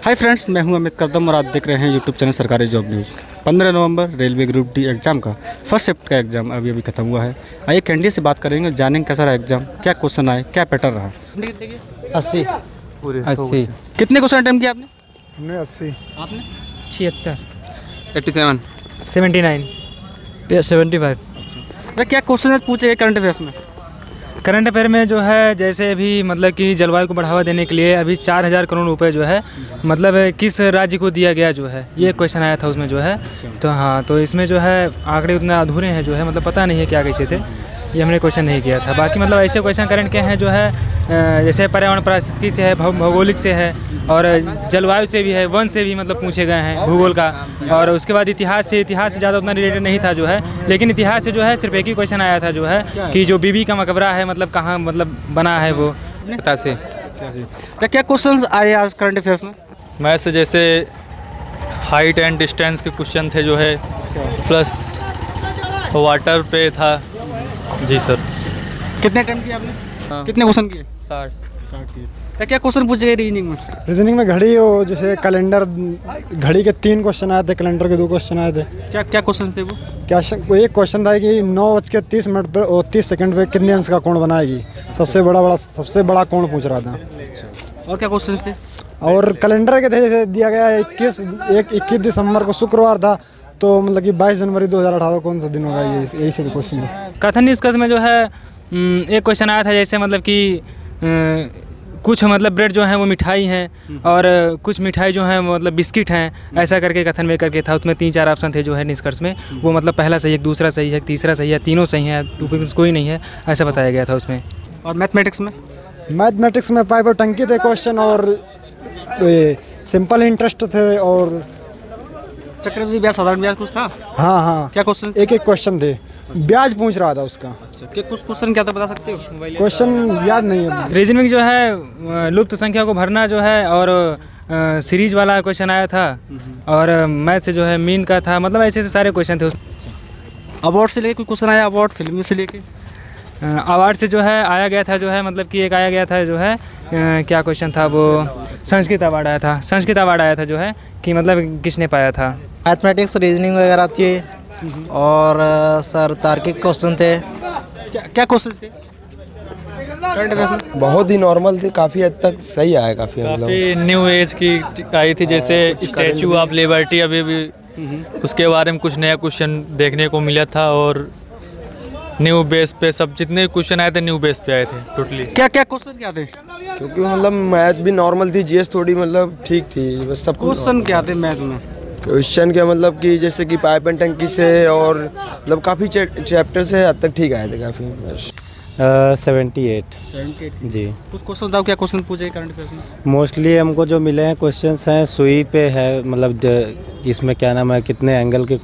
Hi friends, मैं हूं अमित करदम और आप देख रहे हैं यूट्यूब चैनल सरकारी जॉब न्यूज़। 15 नवंबर रेलवे ग्रुप डी एग्ज़ाम का फर्स्ट शिफ्ट का एग्ज़ाम अभी खत्म हुआ है। आइए कैंडिडेट से बात करेंगे, जानेंगे कैसा रहा एग्ज़ाम, क्या क्वेश्चन आए, क्या पैटर्न रहा। 80 कितने क्वेश्चन अटेम्प्ट किया आपने? हमने 80 आपने 76 87 79 75। तो क्या क्वेश्चन पूछे करंट अफेयर्स में? करंट अफेयर में जो है जैसे अभी मतलब कि जलवायु को बढ़ावा देने के लिए अभी 4000 करोड़ रुपए जो है मतलब किस राज्य को दिया गया जो है, ये क्वेश्चन आया था उसमें जो है। तो हाँ, तो इसमें जो है आंकड़े उतने अधूरे हैं जो है, मतलब पता नहीं है क्या कैसे थे, ये हमने क्वेश्चन नहीं किया था। बाकी मतलब ऐसे क्वेश्चन करंट के हैं जो है जैसे पर्यावरण पारिस्थितिकी से है, भौगोलिक से है और जलवायु से भी है, वन से भी मतलब पूछे गए हैं, भूगोल का। और उसके बाद इतिहास से ज़्यादा उतना रिलेटेड नहीं था जो है, लेकिन इतिहास से जो है सिर्फ एक ही क्वेश्चन आया था जो है कि जो बीबी का मकबरा है मतलब कहाँ मतलब बना है वो। 87 क्या क्वेश्चन आए आज करंट अफेयर्स में? मैथ से जैसे हाइट एंड डिस्टेंस के क्वेश्चन थे जो है, प्लस वाटर पे था। जी सर। कितने अटेम्प्ट किए आपने? कितने क्वेश्चन किए? 60 क्या क्वेश्चन पूछे गए रीजनिंग में? रीजनिंग में घड़ी हो, जैसे कैलेंडर, घड़ी के 3 क्वेश्चन आए थे, कैलेंडर के 2 क्वेश्चन आए थे। क्या क्या क्वेश्चन थे वो? वो एक क्वेश्चन था कि 9:30 पर और 30 सेकंड पे कितने अंश का कोण बनाएगी, सबसे बड़ा कोण पूछ रहा था। और क्या क्वेश्चन थे? और कैलेंडर के थे जैसे दिया गया 21 दिसंबर को शुक्रवार था, तो मतलब कि 22 जनवरी 2018 कौन सा दिन होगा, ये यही से क्वेश्चन है। कथन निष्कर्ष में जो है एक क्वेश्चन आया था जैसे मतलब कि कुछ मतलब ब्रेड जो है वो मिठाई हैं और कुछ मिठाई जो है मतलब बिस्किट हैं, ऐसा करके कथन में करके था। उसमें 3-4 ऑप्शन थे जो है निष्कर्ष में, वो मतलब पहला सही है, दूसरा सही है, तीसरा सही है, तीनों सही है, कोई नहीं है, ऐसा बताया गया था उसमें। और मैथमेटिक्स में? मैथमेटिक्स में पाइप और टंकी थे क्वेश्चन, और सिंपल इंटरेस्ट थे और चक्रवृद्धि ब्याज, साधारण ब्याज कुछ था। हाँ क्या क्वेश्चन? एक क्वेश्चन थे, ब्याज पूछ रहा था उसका। क्या कुछ क्वेश्चन क्या था, बता सकते हो? क्वेश्चन याद नहीं है। रीजनिंग जो है लुप्त संख्या को भरना जो है, और सीरीज वाला क्वेश्चन आया था, और मैथ से जो है मीन का था, मतलब ऐसे सारे क्वेश्चन थे। अवार्ड से लेके कोई क्वेश्चन आया? अवार्ड फिल्म से लेके अवार्ड से जो है आया गया था जो है, मतलब कि एक आया गया था जो है क्या क्वेश्चन था वो, संस्कृत अवार्ड आया था जो है कि मतलब किसने पाया था। मैथमेटिक्स, रीजनिंग वगैरह थी, और सर तार्किक क्वेश्चन थे। क्या क्वेश्चन थे? बहुत ही नॉर्मल थे, काफ़ी हद तक सही आया। काफ़ी न्यू एज की आई थी, जैसे स्टैचू ऑफ लिबर्टी अभी भी उसके बारे में कुछ नया क्वेश्चन देखने को मिला था, और न्यू बेस पे सब जितने क्वेश्चन आए थे न्यू बेस पे आए थे टोटली। क्या क्या क्वेश्चन क्या थे? क्योंकि मतलब मैथ भी नॉर्मल थी, जीएस थोड़ी मतलब ठीक थी, बस सब क्वेश्चन क्या थे मैथ में? क्वेश्चन क्या मतलब कि जैसे कि पाइप एंड टंकी से, और मतलब काफ़ी चैप्टर से हद तक ठीक आए थे काफ़ी। 78 जी। कुछ क्वेश्चन बताओ, क्या क्वेश्चन पूछे करंट अफेयर्स में? मोस्टली हमको जो मिले हैं क्वेश्चंस हैं सुई पे है, मतलब इसमें क्या नाम है, कितने एंगल के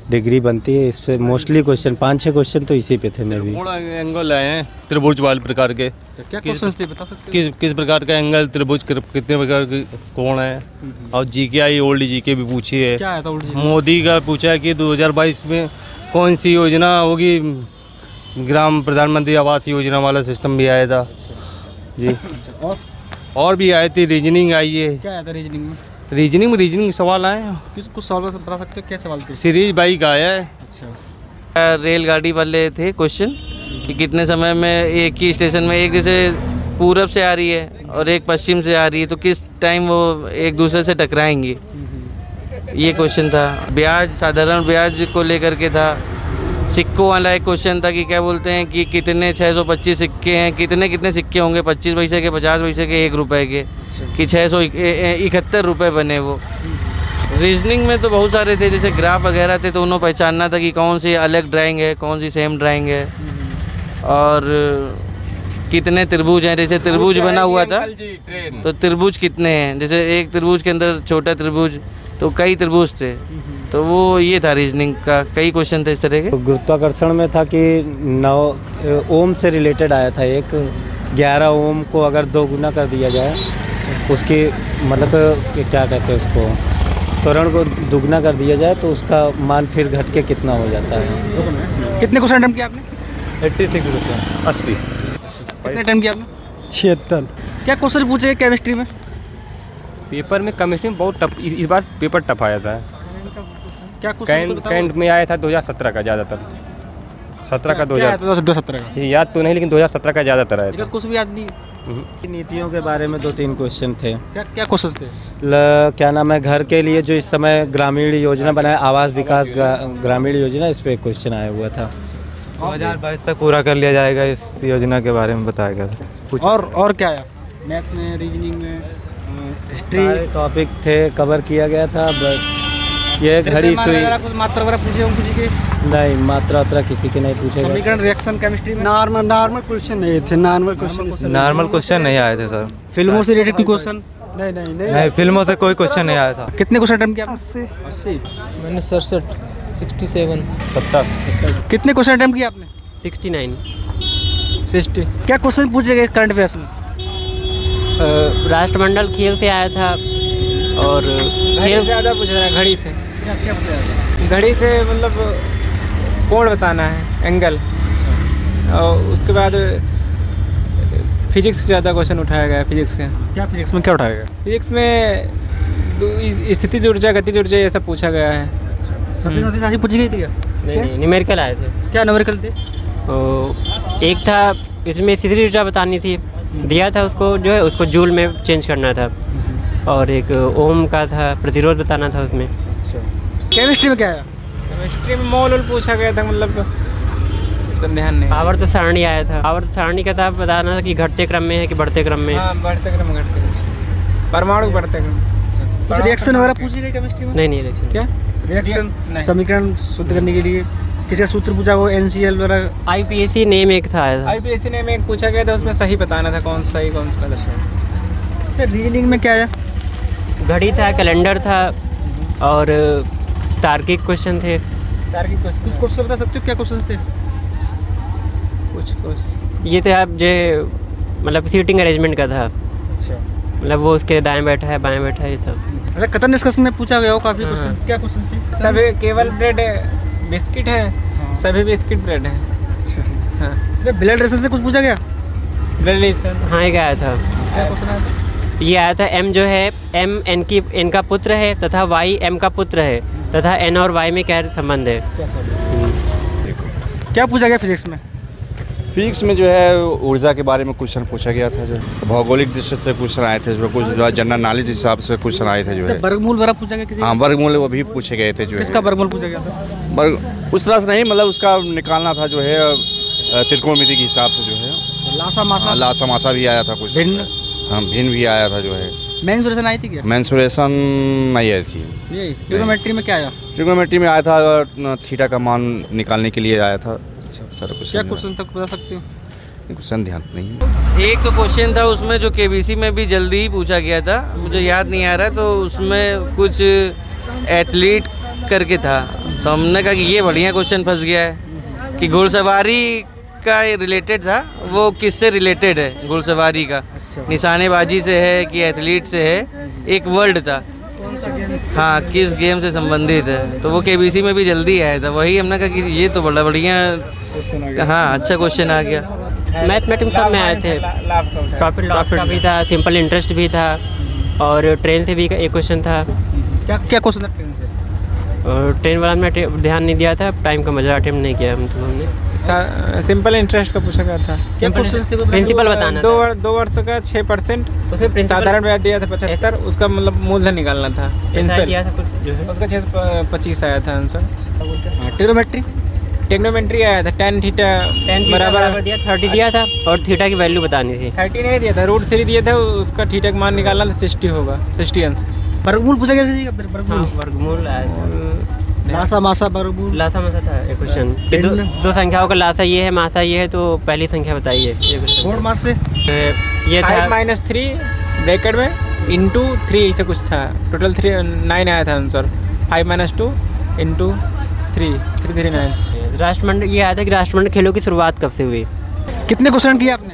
डिग्री बनती है, इस पे मोस्टली क्वेश्चन 5-6 क्वेश्चन तो इसी पे थे। मैं भी एंगल आए हैं त्रिभुज वाले प्रकार के। क्या क्वेश्चन थे, बता सकते हो? किस प्रकार का एंगल, त्रिभुज कितने प्रकार के कोण है, और जीके आई, ओल्ड जीके भी पूछी है। क्या आया था ओल्ड? मोदी का पूछा है कि 2022 में कौन सी योजना होगी, ग्राम प्रधानमंत्री आवास योजना वाला सिस्टम भी आया था जी। और भी आए थे, रीजनिंग आई है। क्या आया था रीजनिंग में? रीजनिंग सवाल आए हैं। कुछ सवाल बता सकते हो? क्या सवाल थे? सीरीज बाइक आया है। अच्छा। रेलगाड़ी वाले थे क्वेश्चन कि कितने समय में एक ही स्टेशन में, एक जैसे पूरब से आ रही है और एक पश्चिम से आ रही है, तो किस टाइम वो एक दूसरे से टकराएंगी, ये क्वेश्चन था। ब्याज, साधारण ब्याज को लेकर के था। सिक्कों वाला एक क्वेश्चन था कि क्या बोलते हैं कि कितने 625 सिक्के हैं, कितने सिक्के होंगे, 25 पैसे के, 50 पैसे के, 1 रुपए के, कि 671 रुपये बने वो। रीजनिंग में तो बहुत सारे थे, जैसे ग्राफ वगैरह थे, तो उन्होंने पहचानना था कि कौन सी अलग ड्राइंग है, कौन सी सेम ड्राइंग है, और कितने त्रिभुज हैं। जैसे त्रिभुज बना हुआ था तो त्रिभुज कितने हैं, जैसे एक त्रिभुज के अंदर छोटा त्रिभुज, तो कई त्रिभुज थे, तो वो ये था रीजनिंग का। कई क्वेश्चन थे इस तरह के। तो गुरुत्वाकर्षण में था कि 9 ओम से रिलेटेड आया था एक, 11 ओम को अगर 2 गुना कर दिया जाए, उसकी मतलब क्या कहते हैं उसको, त्वरण को दुगना कर दिया जाए तो उसका मान फिर घट के कितना हो जाता है। कितने क्वेश्चन अटेम्प्ट किया आपने? 86 क्वेश्चन। 80। कितने अटेम्प्ट किया आपने? 76। क्या क्वेश्चन पूछे केमिस्ट्री में? पेपर में केमिस्ट्री में बहुत टफ, इस बार पेपर टफ आया था। क्या क्वेश्चन कैंट में आया था 2017 का ज़्यादातर, 17 का 2017 का याद तो नहीं, लेकिन 2017 का ज़्यादातर आया था। कुछ भी याद नहीं। नीतियों के बारे में 2-3 क्वेश्चन थे। क्या क्या क्वेश्चन थे? क्या नाम है, घर के लिए जो इस समय ग्रामीण योजना बनाया, आवास विकास ग्रामीण योजना, इस पे क्वेश्चन आया हुआ था। 2022 तक पूरा कर लिया जाएगा, इस योजना के बारे में बताया गया था। और क्या आया? मैथ में, रीजनिंग में, हिस्ट्री टॉपिक थे, कवर किया गया था। बस ये घड़ी सुई, मात्रा वगैरह पूछे होंगे किसी के? नहीं, मात्रा किसी के नहीं पूछे। समीकरण, रिएक्शन, केमिस्ट्री में नॉर्मल क्वेश्चन नहीं थे। नॉर्मल क्वेश्चन नहीं आए थे सर। फिल्मों से रिलेटेड कोई क्वेश्चन? नहीं, फिल्मों से कोई क्वेश्चन नहीं आया था। कितने क्वेश्चन अटेम्प्ट किया? 80। मैंने 67, 67, 70। कितने क्वेश्चन अटेम्प्ट किया आपने? 69, 60। क्या क्वेश्चन पूछे गए करंट अफेयर्स में? राष्ट्रमंडल खेल से आया था और खेल ज़्यादा पूछ रहा है। घड़ी से क्या पूछा? घड़ी से मतलब कोण बताना है, एंगल। और उसके बाद फिजिक्स से ज़्यादा क्वेश्चन उठाया गया। फिजिक्स का क्या, फिजिक्स में क्या उठाया गया? फिजिक्स में स्थिति ऊर्जा, गतिज ऊर्जा, ये सब पूछा गया है। सभी पूछी गई थी क्या? नहीं, न्यूमेरिकल आए थे। क्या न्यूमेरिकल थे? एक था इसमें स्थिति ऊर्जा बतानी थी, दिया था उसको जो है, उसको जूल में चेंज करना था। और एक ओम का था, प्रतिरोध बताना था उसमें। केमिस्ट्री में क्या है? केमिस्ट्री में मोल पूछा गया था, मतलब ध्यान नहीं। आवर्त सारणी आया था। आवर्त सारणी का था, बताना था कि घटते क्रम में है कि बढ़ते क्रम में। हाँ, बढ़ते क्रम, परमाणु बढ़ते क्रम। कुछ रिएक्शन वगैरह पूछी गई केमिस्ट्री में? नहीं, रिएक्शन। क्या रिएक्शन? समीकरण शुद्ध करने के लिए किसी का सूत्र पूछा हो, NCL वगैरह? IPSC नेम एक था आया था। IPSC नेम एक पूछा गया था, उसमें सही बताना था कौन सही कौन सा गलत। रीजनिंग में क्या आया? घड़ी था, कैलेंडर था और तार्किक क्वेश्चन थे। तार्किक क्वेश्चन। कुछ क्वेश्चन बता सकते हो? क्या क्वेश्चन थे? कुछ क्वेश्चन ये थे आप जो मतलब सीटिंग अरेंजमेंट का था। अच्छा, मतलब वो उसके दाएं बैठा है, बाएं बैठा है, ये था। अच्छा, कथन निष्कर्ष में पूछा गया हो काफ़ी क्वेश्चन। क्या क्वेश्चन थे? सभी केवल ब्रेड बिस्किट है। हाँ। सभी बिस्किट ब्रेड है। अच्छा, हाँ। ब्लड रेशन से कुछ पूछा गया? ब्लड रेशन, हाँ, एक आया था। क्या क्वेश्चन आया था? ये आया था, M जो है, M N का पुत्र है तथा Y M का पुत्र है तथा N और Y में क्या संबंध है? क्या पूछा गया फिजिक्स में? फिजिक्स में जो है ऊर्जा के बारे में क्वेश्चन पूछा गया था। जो भौगोलिक दृष्टि से क्वेश्चन आए थे, जो कुछ जनरल नॉलेज हिसाब से क्वेश्चन आए थे। जो है वर्गमूल वगैरह पूछा गया किसी? हाँ, वर्गमूल वो भी पूछे गए थे। जो किसका वर्गमूल पूछा गया था? उस तरह से नहीं, मतलब उसका निकालना था जो है त्रिकोणमिति के हिसाब से। जो है लासा मासा भी आया था कुछ। हाँ, भिन्न भी आया था। जो है मेंसुरेशन आई थी क्या? मेंसुरेशन नहीं आई थी। ट्रिग्नोमेट्री में क्या आया? ट्रिग्नोमेट्री में आया था, थीटा का मान निकालने के लिए आया था। सर क्या क्वेश्चन तक बता सकते हो? क्वेश्चन ध्यान नहीं। एक तो क्वेश्चन था उसमें जो KBC में भी जल्दी ही पूछा गया था, मुझे याद नहीं आ रहा, तो उसमें कुछ एथलीट करके था, तो हमने कहा कि ये बढ़िया क्वेश्चन फंस गया है कि घुड़सवारी का रिलेटेड था। वो किससे रिलेटेड है? घुड़सवारी का। अच्छा। निशानेबाजी से है कि एथलीट से है? एक वर्ड था। हाँ, किस गेम से संबंधित है, तो वो KBC में भी जल्दी आया था। वही हमने कहा कि ये तो बड़ा बढ़िया, हाँ, अच्छा क्वेश्चन आ गया। मैथमेटिक्स सब में आए थे। प्रॉफिट लॉस का भी था, सिंपल इंटरेस्ट भी था और ट्रेन से भी एक क्वेश्चन था। क्या क्या क्वेश्चन था ट्रेन से? ट्रेन वाला में ध्यान नहीं दिया था, टाइम का मजा अटेम्प्ट नहीं किया हम तो। हमने सिंपल इंटरेस्ट का पूछा गया था। क्या क्वेश्चन थे? प्रिंसिपल बताना। 2 वर्ष का 6%, उसमें साधारण ब्याज दिया था 75, उसका मतलब मूलधन निकालना था। उसका 625 आया था आंसर। ट्रिग्नोमेट्री आया था, tan थीटा बराबर दिया 30 दिया था और थीटा की वैल्यू बतानी थी। 30 नहीं दिया था, √3 दिया था, उसका थीटा का मान निकालना था, 60 होगा, 60 आंसर। वर्गमूल पूछा गया था? वर्गमूल आया था। लासा मासा वर्गमूल। लासा मासा था एक क्वेश्चन। दो संख्याओं का लासा ये है, मासा ये है, तो पहली संख्या बताइए। बोर्ड मास से ये था 5-3 ब्रैकेट में इंटू 3 ऐसे कुछ था। टोटल 9 आया था आंसर। 5-2 इंटू 3, 339। राष्ट्रमंडल ये आया था कि राष्ट्रमंडल खेलों की शुरुआत कब से हुई? कितने क्वेश्चन किए आपने?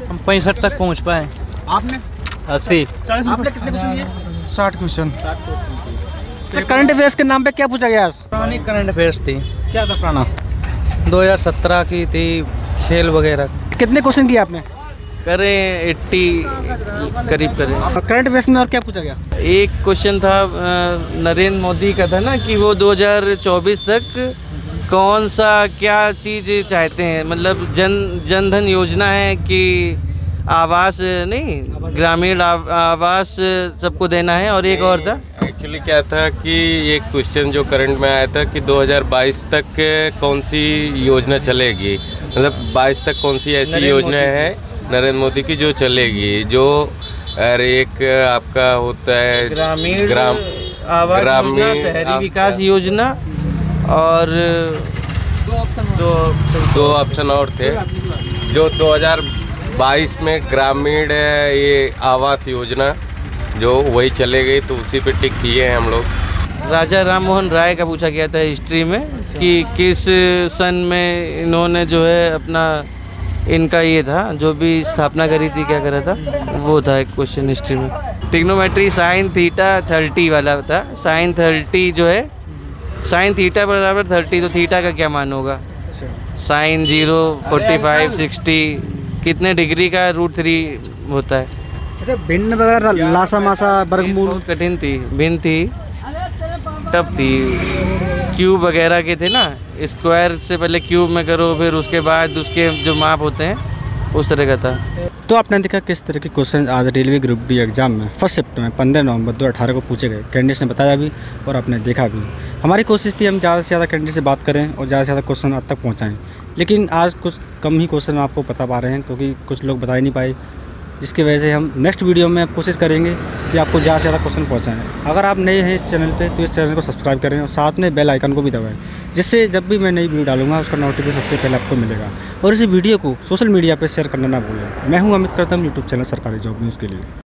हम 65 तक पहुंच पाए। आपने 80। आपने कितने क्वेश्चन किए? 60 क्वेश्चन। करंट अफेयर्स के नाम पे क्या पूछा गया? पुरानी करंट अफेयर्स थी। क्या था पुराना? 2017 की थी, खेल वगैरह। कितने क्वेश्चन किए आपने? करें 80 करीब करें। करंट अफेयर्स में और क्या पूछा गया? एक क्वेश्चन था नरेंद्र मोदी का था ना कि वो 2024 तक कौन सा क्या चीज़ चाहते हैं, मतलब जन धन योजना है कि आवास, नहीं ग्रामीण आवास सबको देना है, और एक और था एक्चुअली क्या था कि एक क्वेश्चन जो करंट में आया था कि 2022 तक कौन सी योजना चलेगी, मतलब 22 तक कौन सी ऐसी योजना है नरेंद्र मोदी की जो चलेगी, जो एक आपका होता है ग्रामीण आवास योजना, शहरी विकास योजना, और दो ऑप्शन और थे जो 2022 में ग्रामीण ये आवास योजना जो वही चले गई, तो उसी पे टिक किए हैं हम लोग। राजा राम मोहन राय का पूछा गया था हिस्ट्री में कि किस सन में इन्होंने जो है अपना इनका ये था जो भी स्थापना करी थी, क्या करा था, वो था एक क्वेश्चन हिस्ट्री में। ट्रिग्नोमेट्री साइन थीटा 30 वाला था। साइन 30 जो है, साइन थीटा बराबर 30, तो थीटा का क्या मान होगा? साइन 0, 45, 60 कितने डिग्री का √3 होता है? अच्छा, भिन्न वगैरह लासा मासा वर्गमूल बहुत कठिन थी, भिन्न थी, टफ थी। क्यूब वगैरह के थे ना, स्क्वायर से पहले क्यूब में करो, फिर उसके बाद उसके जो माप होते हैं उस तरह का था। तो आपने देखा किस तरह के क्वेश्चन आज रेलवे ग्रुप डी एग्जाम में फर्स्ट शिफ्ट में 15 नवंबर 2018 को पूछे गए। कैंडिडेट्स ने बताया भी और आपने देखा भी। हमारी कोशिश थी हम ज़्यादा से ज़्यादा कैंडिडेट से बात करें और ज़्यादा से ज़्यादा क्वेश्चन आप तक पहुँचाएँ, लेकिन आज कुछ कम ही क्वेश्चन आपको बता पा रहे हैं क्योंकि कुछ लोग बता ही नहीं पाए, जिसकी वजह से हम नेक्स्ट वीडियो में कोशिश करेंगे कि आपको ज़्यादा से ज़्यादा क्वेश्चन पहुँचाएँ। अगर आप नए हैं इस चैनल पे तो इस चैनल को सब्सक्राइब करें और साथ में बेल आइकन को भी दबाएं, जिससे जब भी मैं नई वीडियो डालूंगा उसका नोटिफिकेशन सबसे पहले आपको मिलेगा। और इस वीडियो को सोशल मीडिया पर शेयर करना ना भूलें। मैं हूँ अमित करतम, यूट्यूब चैनल सरकारी जॉब न्यूज़ के लिए।